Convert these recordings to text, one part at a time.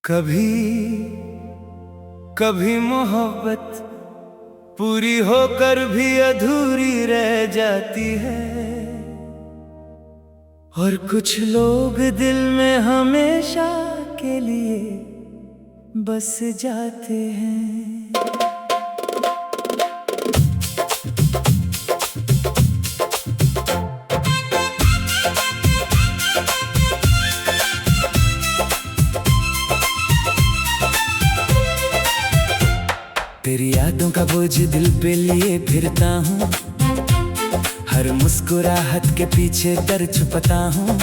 कभी कभी मोहब्बत पूरी होकर भी अधूरी रह जाती है। और कुछ लोग दिल में हमेशा के लिए बस जाते हैं। तेरी यादों का बोझ दिल पे लिए फिरता हूँ, हर मुस्कुराहट के पीछे दर्द छुपाता हूँ।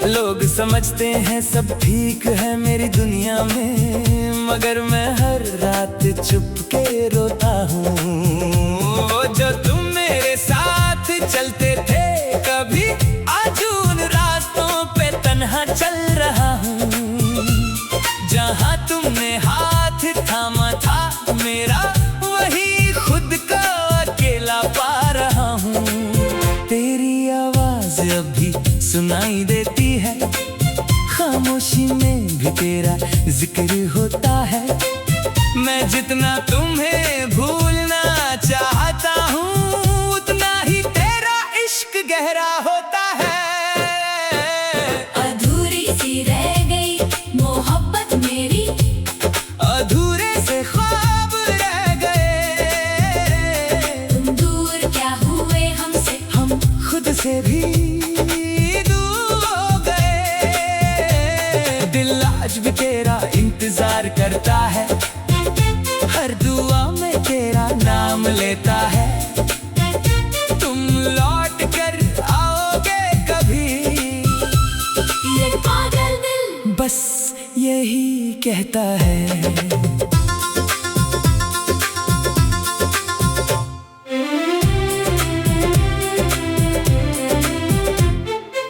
लोग समझते हैं सब ठीक है मेरी दुनिया में, मगर मैं हर रात चुप के रोता हूँ। जो तुम मेरे साथ चलते थे कभी, आज उन रास्तों पे तन्हा चल रहा हूँ। जहाँ तुमने हाथ थामा था मेरा, वही खुद का अकेला पा रहा हूँ। तेरी आवाज अभी सुनाई देती है, खामोशी में भी तेरा जिक्र होता है। मैं जितना तुम्हें भूलना चाहता हूँ, उतना ही तेरा इश्क गहरा होता है। अधूरी सी रह गई मोहब्बत मेरी, अधूरे से ख्वाब रह गए। तुम दूर क्या हुए हमसे, हम खुद से भी दूर हो गए। दिल आज भी तेरा इंतजार करता है, हर दुआ में तेरा नाम लेता है। तुम लौट कर आओगे कभी, ये पागल दिल बस यही कहता है।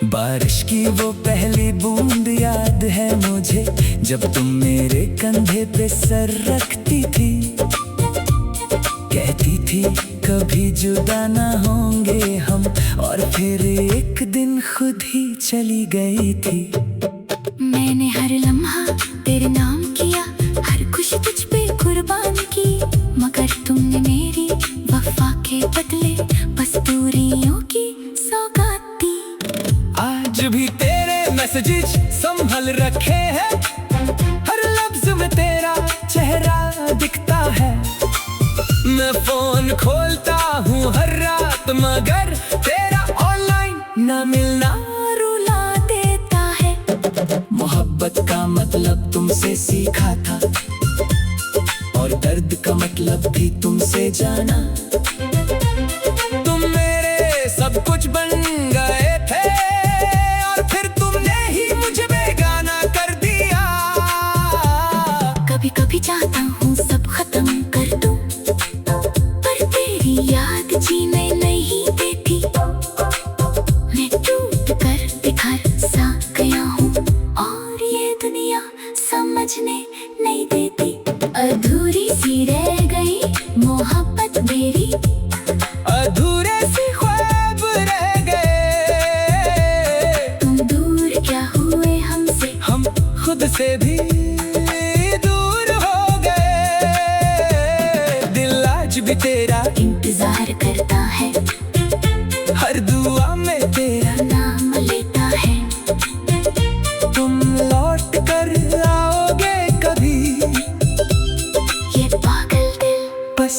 बारिश की वो पहली बूंद याद है मुझे, जब तुम मेरे कंधे पे सर रखती थी। कहती थी कभी जुदा ना होंगे हम, और फिर एक दिन खुद ही चली गई थी। मैंने हर लम्हा तेरे नाम किया, हर खुशी तुझ पे कुर्बान की, मगर तुमने मेरी वफा के बदले बस दूरियों की सौगात दी। आज भी तेरे मैसेजेस संभल रखे हैं, हर लफ्ज में तेरा चेहरा दिखता है। मैं फोन खोलता हूँ हर रात, मगर तेरा ऑनलाइन ना मिलना रुला देता है। मोहब्बत का मतलब तुमसे सीखा था, और दर्द का मतलब भी तुमसे जाना। तुम मेरे सब कुछ बन गए थे, और फिर तुमने ही मुझे बेगाना कर दिया। कभी कभी चाहता हूँ सब खत्म कर दूं, पर तेरी याद जीने नहीं देती। मैं टूट कर बिखर सा गया हूँ, और ये दुनिया समझने नहीं देती। अधूरी सी रह गई मोहब्बत मेरी, अधूरे से ख्वाब रह गए। तुम दूर क्या हुए हमसे, हम खुद से भी दूर हो गए। दिल आज भी तेरा इंतजार करता है, हर दुआ में तेरा नाम लेता है। तुम लौट कर आओगे कभी, ये पागल दिल बस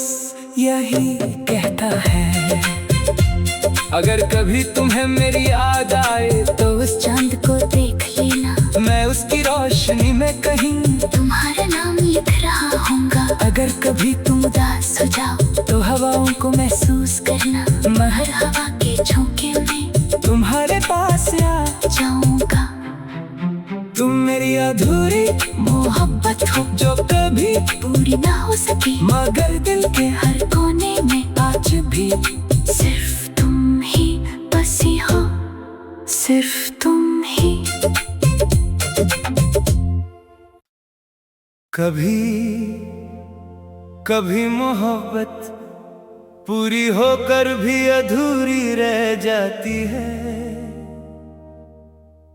यही कहता है। अगर कभी तुम्हें मेरी याद आए, तो उस चांद को देख लेना, मैं उसकी रोशनी में कहीं तुम्हारा नाम लिख रहा हूँगा। अगर कभी तुम उदास हो जाओ तो हवाओं को महसूस करना, मैं हर हवा के झोंके में तुम्हारे पास आ जाऊंगा। तुम मेरी अधूरी मोहब्बत हो जो कभी पूरी ना हो सकी, मगर दिल के हर कोने में आज भी सिर्फ तुम ही बसी हो, सिर्फ तुम ही। कभी कभी मोहब्बत पूरी होकर भी अधूरी रह जाती है।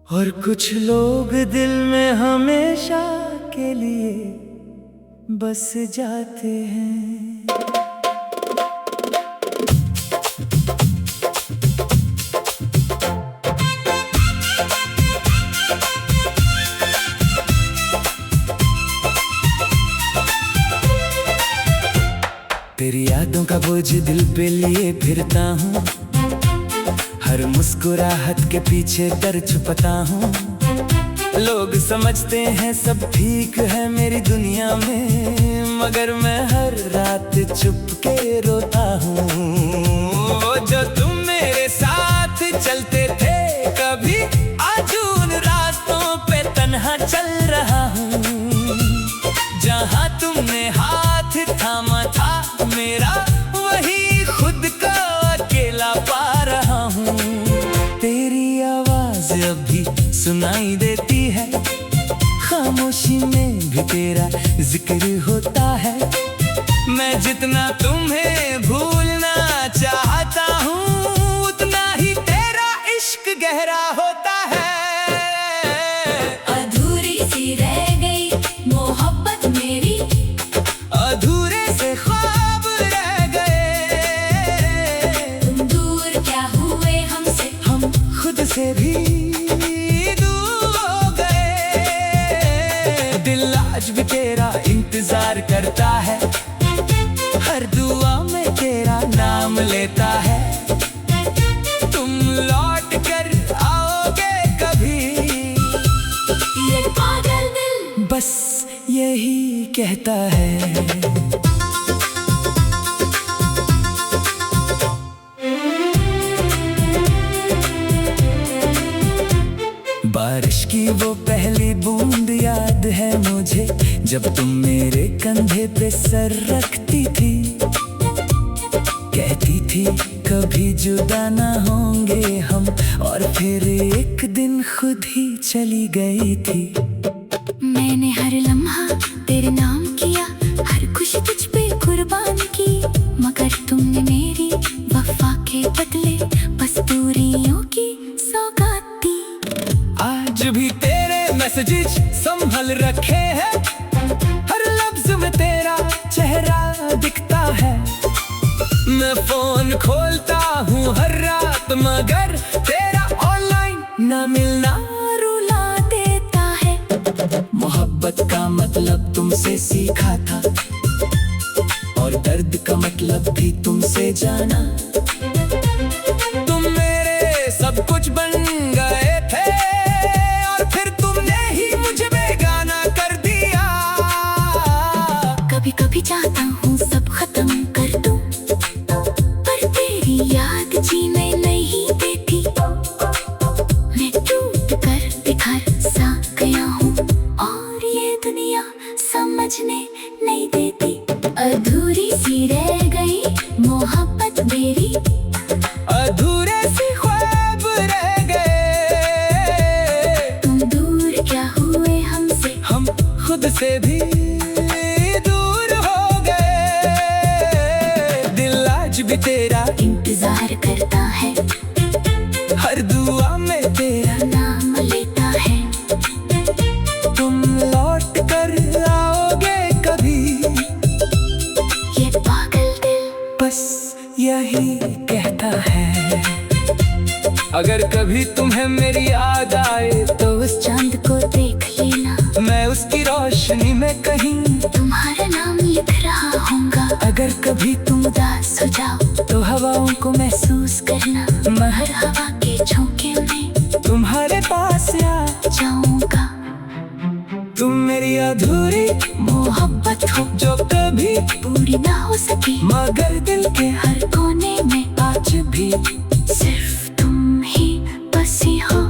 और कुछ लोग दिल में हमेशा के लिए बस जाते हैं। तेरी यादों का बोझ दिल पे लिए फिरता हूँ, हर मुस्कुराहट के पीछे डर छुपता हूँ। लोग समझते हैं सब ठीक है मेरी दुनिया में, मगर मैं हर रात चुप के रोता हूँ। वो जो तुम मेरे साथ चलते थे कभी, आज उन रास्तों पे तन्हा चल रहा हूँ। जहाँ तुमने हाथ थामा था मेरा, वही खुद को अकेला पा रहा हूँ। तेरी आवाज अभी सुनाई देती है, खामोशी में भी तेरा जिक्र होता है। मैं जितना तुम्हें भूलना चाहता हूँ, उतना ही तेरा इश्क गहरा होता है। अधूरी सी रह गई मोहब्बत मेरी, अधूरे से ख्वाब रह गए। तुम दूर क्या हुए हमसे, हम खुद से भी दूर हो गए। दिल आज भी तेरा इंतजार करता है, हर दुआ में तेरा नाम लेता है। तुम लौट कर आओगे कभी, ये पागल दिल बस यही कहता है। बारिश की वो पहली बूंद याद है मुझे, जब तुम मेरे कंधे पे सर रखती थी। कहती थी कभी जुदा ना होंगे हम, और फिर एक दिन खुद ही चली गई थी। मैंने हर लम्हा तेरे नाम किया, हर खुशी तुझ पे कुर्बान की, मगर तुमने मेरी वफा के बदले बस दूरियों की सौगात दी। आज भी तेरे मैसेजेस संभल रखे हैं, हर लफ्ज में तेरा चेहरा दिखता है। मैं फोन खोलता हूँ हर रात, मगर तेरा ऑनलाइन ना मिलना रुला देता है। मोहब्बत का मतलब तुमसे सीखा था, और दर्द का मतलब भी तुमसे जाना। तुम मेरे सब कुछ बन गए थे, और फिर तुमने ही मुझे बेगाना कर दिया। कभी कभी चाहता हूँ सब खत्म कर दूं, पर तेरी याद जीने नहीं देती। मैं टूट कर बिखर सा गया हूँ, और ये दुनिया समझने नहीं देती। अधूरी सी रह गई मोहब्बत मेरी, अधूरे से ख्वाब रह गए। तुम दूर क्या हुए हमसे, हम खुद से भी दूर हो गए। दिल आज भी तेरा इंतजार करता है, हर दुआ में तेरा नाम लेता है। तुम लौट कर आओगे कभी, ये पागल दिल बस यही कहता है। अगर कभी तुम्हें मेरी याद आए तो उस चांद को देख लेना, मैं उसकी रोशनी में कहीं तुम्हारा नाम लिख रहा हूँगा। अगर कभी तुम उदास हो जाओ तो हवाओं को महसूस करना, मैं हर हवा के झोंके में तुम्हारे पास आ जाऊंगा। तुम मेरी अधूरी मोहब्बत हो जो कभी पूरी ना हो सकी, मगर दिल के हर कोने में आज भी सिर्फ तुम ही बसी हो,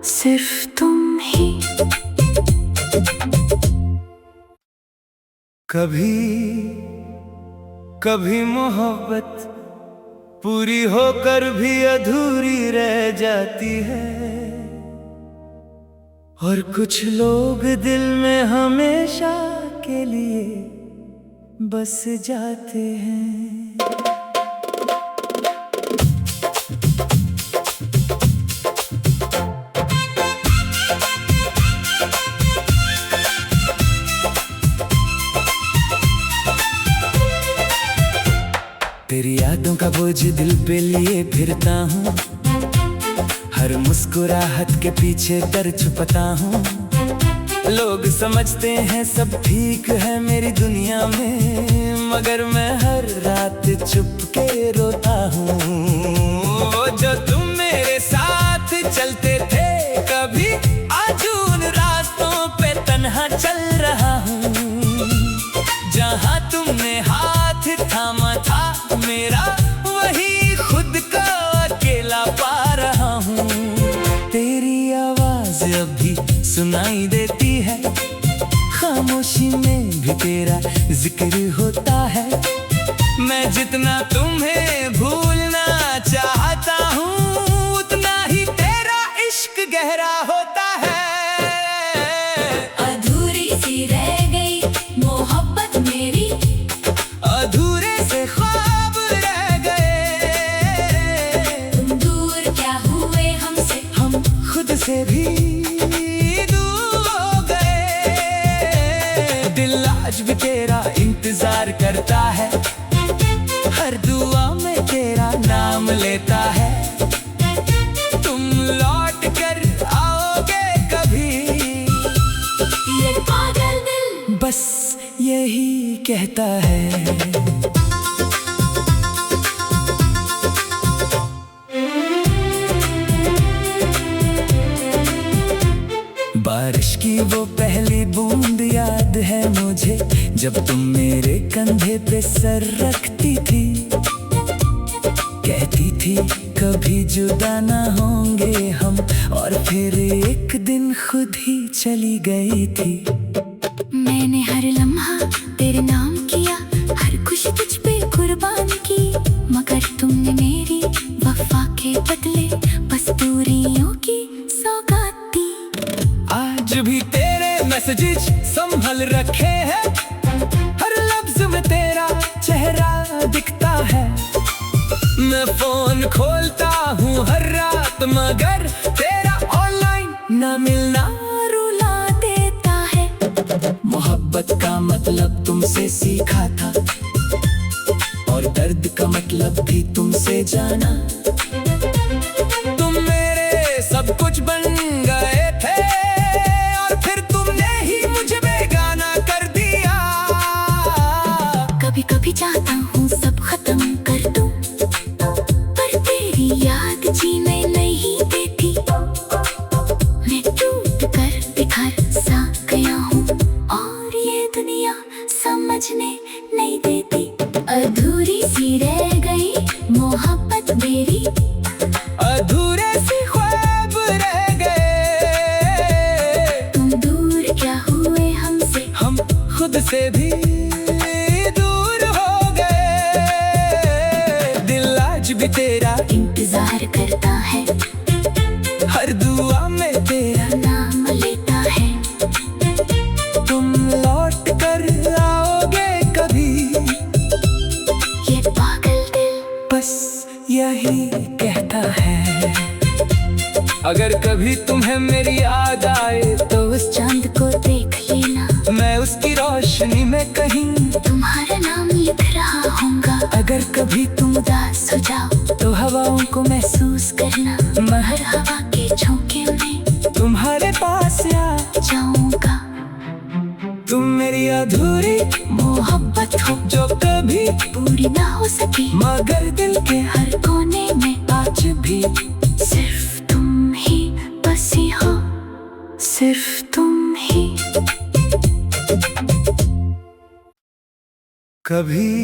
सिर्फ तुम ही। कभी कभी मोहब्बत पूरी होकर भी अधूरी रह जाती है, और कुछ लोग दिल में हमेशा के लिए बस जाते हैं। का बोझ दिल पे लिए फिरता हूँ, हर मुस्कुराहट के पीछे डर छुपता हूँ। लोग समझते हैं सब ठीक है मेरी दुनिया में, मगर मैं हर रात चुप के रोता हूँ। वो जो तुम मेरे साथ चलते थे कभी, आज उन रास्तों पे तन्हा चल रहा हूँ। जहाँ तुमने हाथ थामा था मेरा, वही खुद का अकेला पा रहा हूँ। तेरी आवाज अभी सुनाई देती है, खामोशी में भी तेरा जिक्र होता है। मैं जितना तुम्हें भूलना चाहता हूँ, उतना ही तेरा इश्क गहरा होता है। अधूरी सी रह गई मोहब्बत मेरी, अधूरे से ख्वाब रह गए। तुम दूर क्या हुए हमसे, हम खुद से भी दूर हो गए। दिल आज भी तेरा इंतजार करता है, हर दुआ में तेरा नाम लेता है। तुम लौट कर आओगे कभी, ये पागल दिल बस यही कहता है। बारिश की वो पहली बूंद याद है मुझे, जब तुम मेरे कंधे पे सर रखती थी। कहती थी कभी जुदा ना होंगे हम, और फिर एक दिन खुद ही चली गई थी। मैंने हर लम्हा तेरे नाम किया, हर खुशी तुझ पे कुर्बान की, मगर तुमने मेरी वफा के बदले बस दूरियों की सौगात दी। आज भी तेरे मैसेजेस संभल रखे हैं, हर लफ्ज में तेरा चेहरा दिखता है। मैं फोन खोलता हूँ हर रात, मगर तेरा ऑनलाइन ना मिलना रुला देता है। मोहब्बत का मतलब तुमसे सीखा था, और दर्द का मतलब भी तुमसे जाना। तुम मेरे सब कुछ बन गए थे, और फिर तुमने ही मुझे बेगाना कर दिया। कभी कभी चाहता हूँ सब खत्म कर दूं, पर तेरी याद जीने नहीं देती। मैं टूट कर बिखर सा गया हूँ, और ये दुनिया समझने नहीं देती। अधूरी सी रह गई मोहब्बत मेरी, अधूरे से ख्वाब रह गए। तुम दूर क्या हुए हमसे, हम खुद से भी दूर हो गए। दिल आज भी तेरा इंतजार करता है, हर दुआ में तेरा नाम लेता है। तुम लौट कर आओगे कभी, ये पागल दिल बस यही कहता है। अगर कभी तुम्हें मेरी याद आए, तो उस चांद को देख लेना, मैं उसकी रोशनी में कहीं तुम्हारा नाम लिख रहा हूँगा। अगर कभी तुम उदास हो जाओ तो हवाओं को महसूस करना, मैं हर हवा के झोंके में तुम्हारे पास आ जाऊंगा। तुम मेरी अधूरी मोहब्बत हो जो कभी पूरी ना हो सकी, मगर दिल के हर कोने में आज भी सिर्फ तुम ही बसी हो, सिर्फ तुम ही। कभी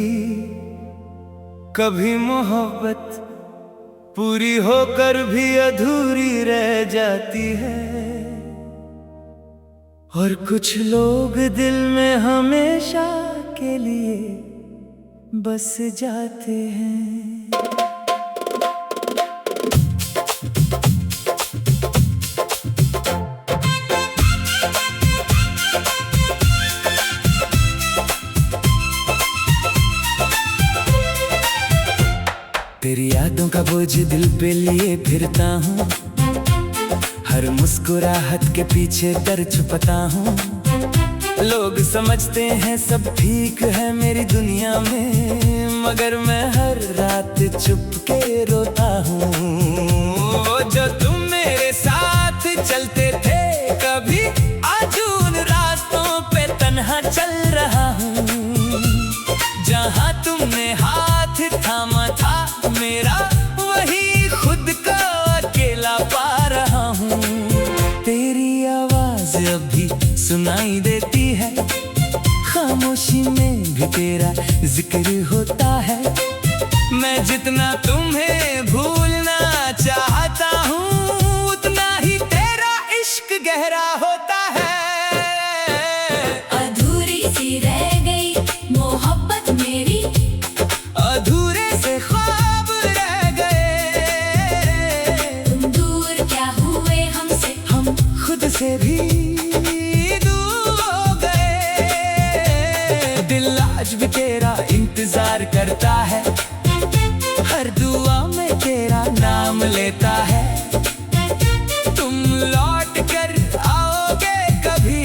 कभी मोहब्बत पूरी होकर भी अधूरी रह जाती है, और कुछ लोग दिल में हमेशा के लिए बस जाते हैं। तेरी यादों का बोझ दिल पे लिए फिरता हूँ, हर मुस्कुराहट के पीछे डर छुपता हूँ। लोग समझते हैं सब ठीक है मेरी दुनिया में, मगर मैं हर रात चुप के रोता हूँ। वो जो तुम मेरे साथ चलते थे कभी, आज उन रास्तों पे तन्हा चल रहा हूँ। जहाँ तुमने हाथ थामा था मेरा, वही खुद का अकेला पा रहा हूँ। तेरी आवाज अभी सुनाई देती है, खामोशी में भी तेरा जिक्र होता है। मैं जितना तुम्हें भूलना चाहता हूँ, उतना ही तेरा इश्क गहरा होता है। अधूरी सी रह गई मोहब्बत मेरी, अधूरे से ख्वाब रह गए। तुम दूर क्या हुए हमसे, हम खुद से भी दूर हो गए। दिल आज भी तेरा इंतजार करता है, हर दुआ में तेरा नाम लेता है। तुम लौट कर आओगे कभी,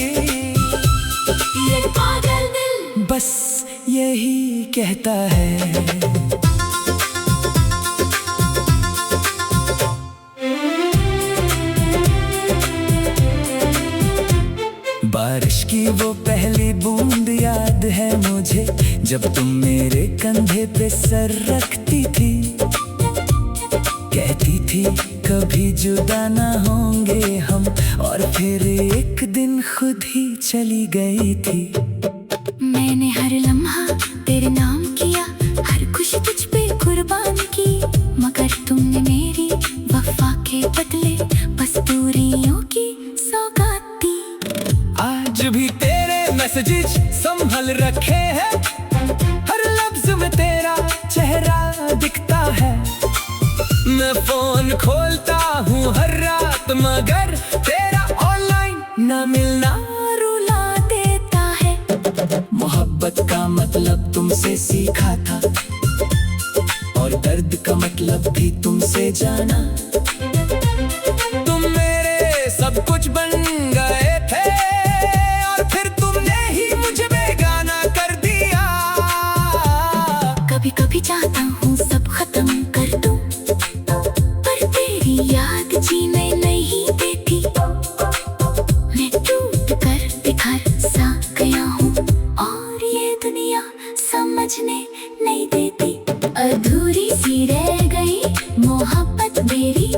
ये पागल दिल बस यही कहता है। बारिश की वो पहली बूंद याद है मुझे, जब तुम मेरे कंधे पे सर रखती थी। कहती थी कभी जुदा ना होंगे हम, और फिर एक दिन खुद ही चली गई थी। मैंने हर लम्हा तेरे नाम किया, हर खुशी तुझ पे कुर्बान की, मगर तुमने मेरी वफा के बदले बस दूरियों की सौगात दी। आज भी तेरे मैसेजेस संभल रखे हैं, हर लफ्ज में तेरा चेहरा दिखता है। मैं फोन खोलता हूँ हर रात, मगर तेरा ऑनलाइन ना मिलना रुला देता है। मोहब्बत का मतलब तुमसे सीखा था, और दर्द का मतलब भी तुमसे जाना। तुम मेरे सब कुछ बन गए थे, और फिर तुमने ही मुझे बेगाना कर दिया। कभी कभी चाहता हूँ सब खत्म कर दूं, पर तेरी याद जीने नहीं देती। मैं टूट कर बिखर सा गया हूँ, और ये दुनिया समझने नहीं देती। अधूरी सी रह गई मोहब्बत मेरी,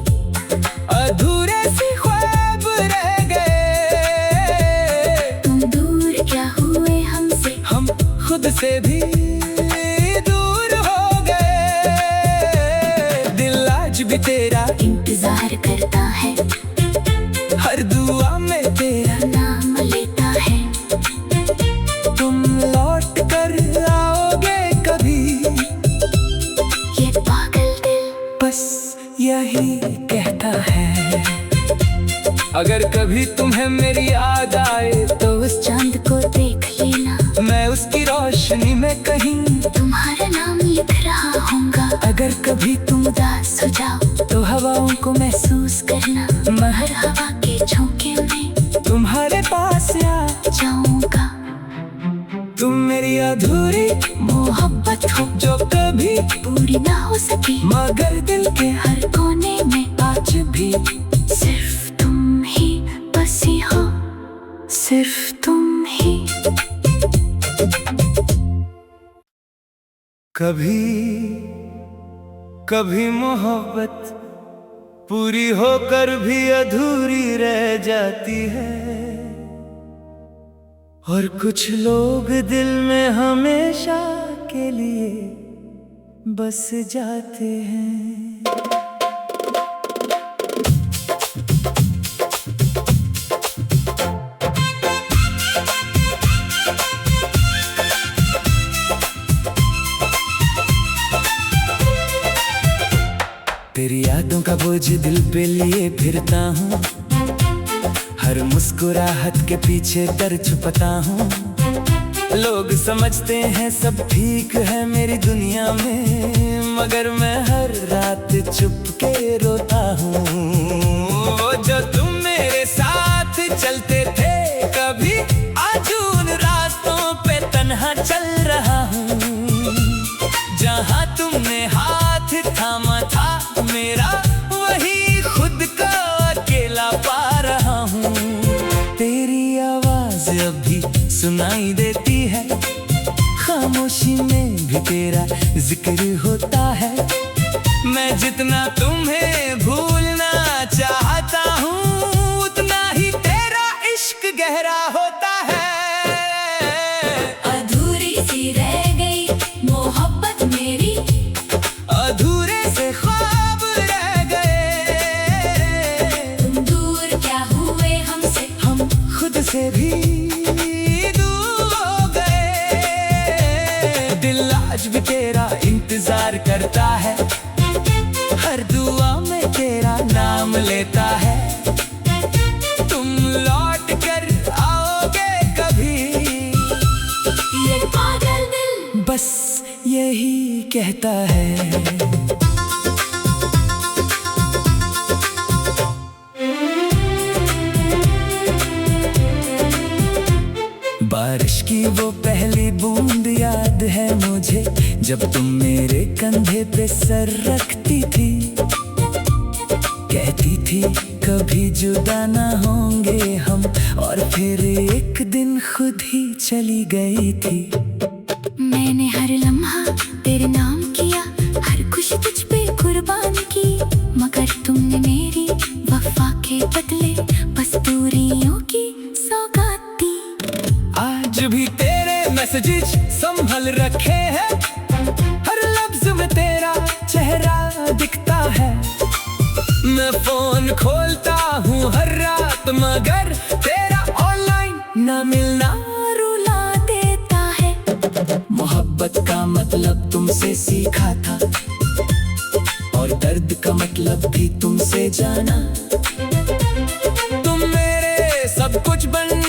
अधूरे से ख्वाब रह गए। तुम दूर क्या हुए हमसे, हम खुद से भी दूर हो गए। दिल आज भी तेरा इंतजार करता है, हर दुआ में तेरा नाम लेता है। तुम लौट कर आओगे कभी, ये पागल दिल बस यही कहता है। अगर कभी तुम्हें मेरी याद आए, तो उस चांद को देख लेना, मैं उसकी रोशनी में कहीं तुम्हारा नाम लिख रहा हूँगा। अगर कभी तुम उदास हो जाओ तो हवाओं को महसूस करना, हर हवा के झोंके में तुम्हारे पास आ जाऊंगा। तुम मेरी अधूरी मोहब्बत हो जो कभी पूरी ना हो सकी, मगर दिल के हर कोने में आज भी सिर्फ तुम ही बसी हो, सिर्फ तुम ही। कभी कभी मोहब्बत पूरी होकर भी अधूरी रह जाती है, और कुछ लोग दिल में हमेशा के लिए बस जाते हैं। तेरी यादों का बोझ दिल पे लिए फिरता हूँ, हर मुस्कुराहट के पीछे डर छुपता हूँ। लोग समझते हैं सब ठीक है मेरी दुनिया में, मगर मैं हर रात चुप के रोता हूँ। वो जो तुम मेरे साथ चलते थे कभी, आज उन लफ्ज अभी सुनाई देती है, खामोशी में भी तेरा जिक्र होता है। मैं जितना तुम्हें भूलना चाहता हूँ, उतना ही तेरा इश्क गहरा होता है। अधूरी सी रह गई मोहब्बत मेरी, अधूरे से ख्वाब रह गए। तुम दूर क्या हुए हमसे, हम खुद से भी दूर हो गए। दिल आज भी तेरा इंतजार करता है, हर दुआ में तेरा नाम लेता है। तुम लौट कर आओगे कभी, ये पागल दिल बस यही कहता है। बारिश की वो पहली बूंद याद है मुझे, जब तुम मेरे कंधे पे सर रखती थी। कहती थी कभी जुदा ना होंगे हम, और फिर एक दिन खुद ही चली गई थी। मैंने हर लम्हा तेरे नाम किया, हर खुशी तुझ पे कुर्बान की, मगर तुमने मेरी वफा के बदले बस दूरियों की सौगात दी। आज भी तेरे मैसेजेस संभल रखे हैं, हर लफ्ज में तेरा चेहरा दिखता है। मैं फोन खोलता हूँ हर रात, मगर तेरा ऑनलाइन ना मिलना रुला देता है। मोहब्बत का मतलब तुमसे सीखा था, और दर्द का मतलब भी तुमसे जाना। तुम मेरे सब कुछ बन